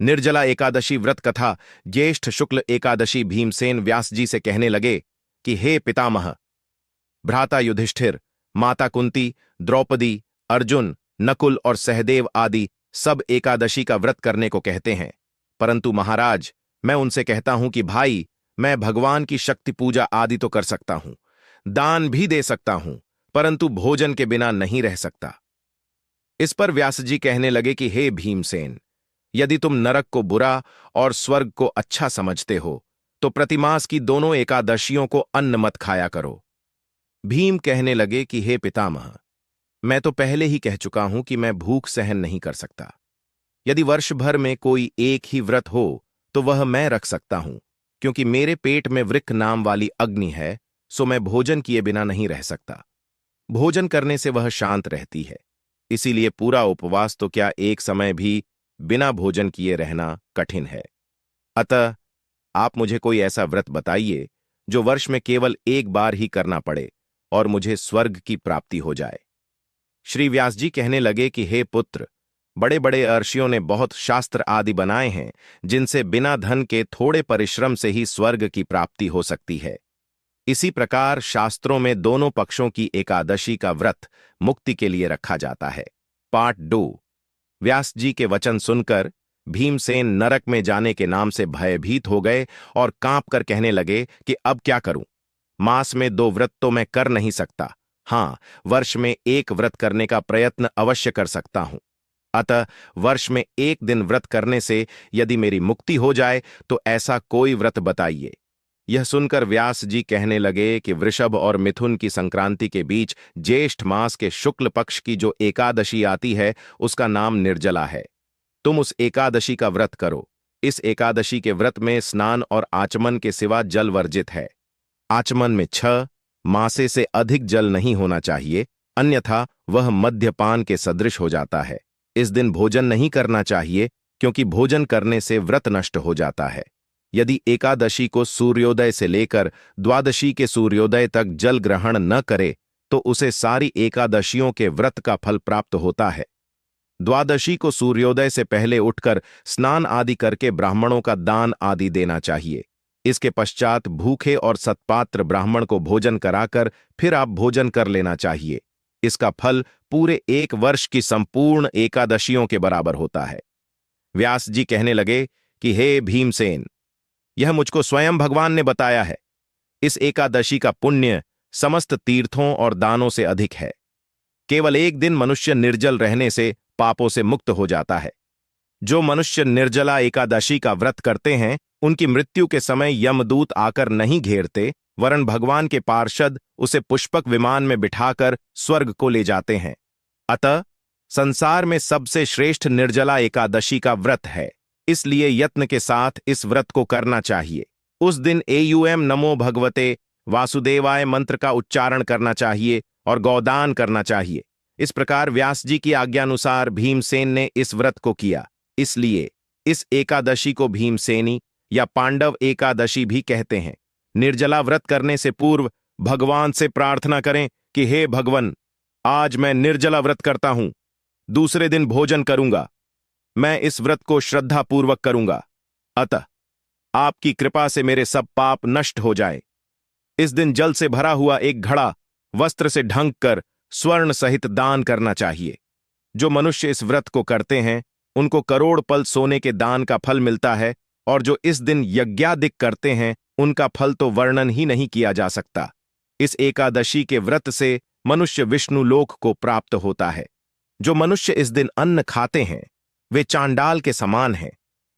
निर्जला एकादशी व्रत कथा। ज्येष्ठ शुक्ल एकादशी। भीमसेन व्यास जी से कहने लगे कि हे पितामह, भ्राता युधिष्ठिर, माता कुंती, द्रौपदी, अर्जुन, नकुल और सहदेव आदि सब एकादशी का व्रत करने को कहते हैं, परंतु महाराज, मैं उनसे कहता हूं कि भाई, मैं भगवान की शक्ति पूजा आदि तो कर सकता हूं, दान भी दे सकता हूं, परंतु भोजन के बिना नहीं रह सकता। इस पर व्यास जी कहने लगे कि हे भीमसेन, यदि तुम नरक को बुरा और स्वर्ग को अच्छा समझते हो तो प्रतिमास की दोनों एकादशियों को अन्न मत खाया करो। भीम कहने लगे कि हे पितामह, मैं तो पहले ही कह चुका हूं कि मैं भूख सहन नहीं कर सकता। यदि वर्ष भर में कोई एक ही व्रत हो तो वह मैं रख सकता हूं, क्योंकि मेरे पेट में वृक्क नाम वाली अग्नि है, सो मैं भोजन किए बिना नहीं रह सकता। भोजन करने से वह शांत रहती है, इसीलिए पूरा उपवास तो क्या, एक समय भी बिना भोजन किए रहना कठिन है। अतः आप मुझे कोई ऐसा व्रत बताइए जो वर्ष में केवल एक बार ही करना पड़े और मुझे स्वर्ग की प्राप्ति हो जाए। श्री व्यास जी कहने लगे कि हे पुत्र, बड़े बड़े अर्षियों ने बहुत शास्त्र आदि बनाए हैं जिनसे बिना धन के थोड़े परिश्रम से ही स्वर्ग की प्राप्ति हो सकती है। इसी प्रकार शास्त्रों में दोनों पक्षों की एकादशी का व्रत मुक्ति के लिए रखा जाता है। पार्ट 2। व्यास जी के वचन सुनकर भीमसेन नरक में जाने के नाम से भयभीत हो गए और कांप कर कहने लगे कि अब क्या करूं? मास में 2 व्रत तो मैं कर नहीं सकता, हां, वर्ष में एक व्रत करने का प्रयत्न अवश्य कर सकता हूं। अतः वर्ष में एक दिन व्रत करने से यदि मेरी मुक्ति हो जाए तो ऐसा कोई व्रत बताइए। यह सुनकर व्यास जी कहने लगे कि वृषभ और मिथुन की संक्रांति के बीच ज्येष्ठ मास के शुक्ल पक्ष की जो एकादशी आती है उसका नाम निर्जला है। तुम उस एकादशी का व्रत करो। इस एकादशी के व्रत में स्नान और आचमन के सिवा जल वर्जित है। आचमन में 6 मासे से अधिक जल नहीं होना चाहिए, अन्यथा वह मद्यपान के सदृश हो जाता है। इस दिन भोजन नहीं करना चाहिए, क्योंकि भोजन करने से व्रत नष्ट हो जाता है। यदि एकादशी को सूर्योदय से लेकर द्वादशी के सूर्योदय तक जल ग्रहण न करे तो उसे सारी एकादशियों के व्रत का फल प्राप्त होता है। द्वादशी को सूर्योदय से पहले उठकर स्नान आदि करके ब्राह्मणों का दान आदि देना चाहिए। इसके पश्चात भूखे और सत्पात्र ब्राह्मण को भोजन कराकर फिर आप भोजन कर लेना चाहिए। इसका फल पूरे 1 वर्ष की संपूर्ण एकादशियों के बराबर होता है। व्यास जी कहने लगे कि हे भीमसेन, यह मुझको स्वयं भगवान ने बताया है। इस एकादशी का पुण्य समस्त तीर्थों और दानों से अधिक है। केवल एक दिन मनुष्य निर्जल रहने से पापों से मुक्त हो जाता है। जो मनुष्य निर्जला एकादशी का व्रत करते हैं उनकी मृत्यु के समय यमदूत आकर नहीं घेरते, वरन भगवान के पार्षद उसे पुष्पक विमान में बिठाकर स्वर्ग को ले जाते हैं। अतः संसार में सबसे श्रेष्ठ निर्जला एकादशी का व्रत है, इसलिए यत्न के साथ इस व्रत को करना चाहिए। उस दिन एयूएम नमो भगवते वासुदेवाय मंत्र का उच्चारण करना चाहिए और गौदान करना चाहिए। इस प्रकार व्यास जी की आज्ञानुसार भीमसेन ने इस व्रत को किया। इसलिए इस एकादशी को भीमसेनी या पांडव एकादशी भी कहते हैं। निर्जला व्रत करने से पूर्व भगवान से प्रार्थना करें कि हे भगवान, आज मैं निर्जला व्रत करता हूं, दूसरे दिन भोजन करूंगा। मैं इस व्रत को श्रद्धापूर्वक करूंगा, अतः आपकी कृपा से मेरे सब पाप नष्ट हो जाए। इस दिन जल से भरा हुआ एक घड़ा वस्त्र से ढंक कर स्वर्ण सहित दान करना चाहिए। जो मनुष्य इस व्रत को करते हैं उनको करोड़ पल सोने के दान का फल मिलता है, और जो इस दिन यज्ञादिक करते हैं उनका फल तो वर्णन ही नहीं किया जा सकता। इस एकादशी के व्रत से मनुष्य विष्णु लोक को प्राप्त होता है। जो मनुष्य इस दिन अन्न खाते हैं वे चांडाल के समान हैं,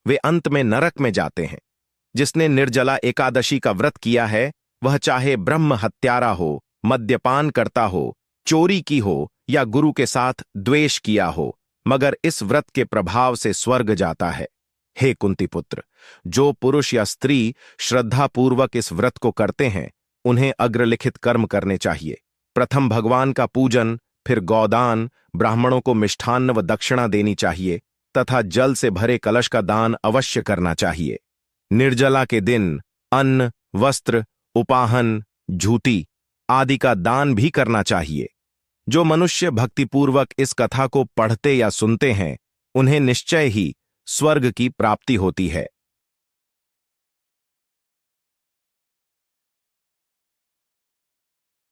वे अंत में नरक में जाते हैं। जिसने निर्जला एकादशी का व्रत किया है वह चाहे ब्रह्म हत्यारा हो, मद्यपान करता हो, चोरी की हो या गुरु के साथ द्वेष किया हो, मगर इस व्रत के प्रभाव से स्वर्ग जाता है। हे कुंती पुत्र, जो पुरुष या स्त्री श्रद्धापूर्वक इस व्रत को करते हैं उन्हें अग्रलिखित कर्म करने चाहिए। प्रथम भगवान का पूजन, फिर गौदान, ब्राह्मणों को मिष्ठान्न व दक्षिणा देनी चाहिए तथा जल से भरे कलश का दान अवश्य करना चाहिए। निर्जला के दिन अन्न, वस्त्र, उपाहन, झूठी आदि का दान भी करना चाहिए। जो मनुष्य भक्तिपूर्वक इस कथा को पढ़ते या सुनते हैं उन्हें निश्चय ही स्वर्ग की प्राप्ति होती है।